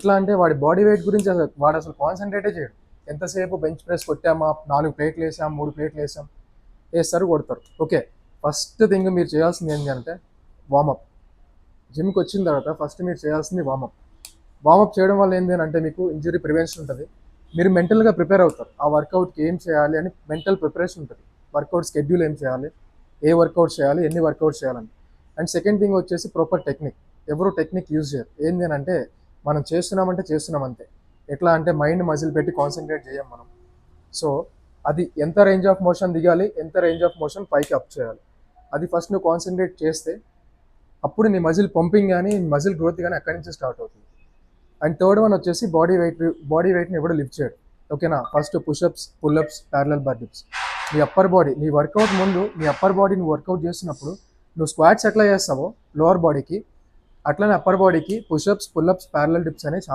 ఎట్లా అంటే వాడి బాడీ వెయిట్ గురించి వాడు అసలు కాన్సన్ట్రేటే చేయడు. ఎంతసేపు బెంచ్ ప్రెస్ కొట్టామా, 4 ప్లేట్లు వేసాం, 3 ప్లేట్లు వేసాం, వేస్తారు, కొడతారు. ఓకే, ఫస్ట్ థింగ్ మీరు చేయాల్సింది ఏంటి అంటే వార్మప్. జిమ్కి వచ్చిన తర్వాత ఫస్ట్ మీరు చేయాల్సింది వార్మప్. వార్మప్ చేయడం వల్ల ఏంటి అంటే మీకు ఇంజరీ ప్రివెన్షన్ ఉంటుంది. మీరు మెంటల్గా ప్రిపేర్ అవుతారు. ఆ వర్కౌట్కి ఏం చేయాలి అని మెంటల్ ప్రిపరేషన్ ఉంటుంది. వర్కౌట్ స్కెడ్యూల్ ఏం చేయాలి, ఏ వర్కౌట్ చేయాలి, ఎన్ని వర్కౌట్ చేయాలని. అండ్ సెకండ్ థింగ్ వచ్చేసి ప్రాపర్ టెక్నిక్. ఎవరు టెక్నిక్ యూజ్ చేయరు. ఏంటి అంటే మనం చేస్తున్నామంటే చేస్తున్నాం అంతే. ఎట్లా అంటే మైండ్ మజిల్ పెట్టి కాన్సన్ట్రేట్ చేయం మనం. సో అది ఎంత రేంజ్ ఆఫ్ మోషన్ దిగాలి, ఎంత రేంజ్ ఆఫ్ మోషన్ పైకి అప్ చేయాలి, అది ఫస్ట్ నువ్వు కాన్సన్ట్రేట్ చేస్తే అప్పుడు నీ మజిల్ పంపింగ్ కానీ మజిల్ గ్రోత్ కానీ అక్కడి నుంచి స్టార్ట్ అవుతుంది. అండ్ థర్డ్ వన్ వచ్చేసి బాడీ వెయిట్ని ఎవడు లిఫ్ట్ చేయడు. ఓకేనా, first push-ups, pull-ups, parallel bar dips. నీ అప్పర్ బాడీ, నీ వర్కౌట్ ముందు నీ అప్పర్ బాడీ నువ్వు వర్కౌట్ చేస్తున్నప్పుడు నువ్వు స్క్వాట్స్ ఎట్లా చేస్తావో లోవర్ బాడీకి, అట్లనే అప్పర్ బాడీకి పుషప్స్, పుల్అప్స్, ప్యారలల్ డిప్స్ అనేవి చాలా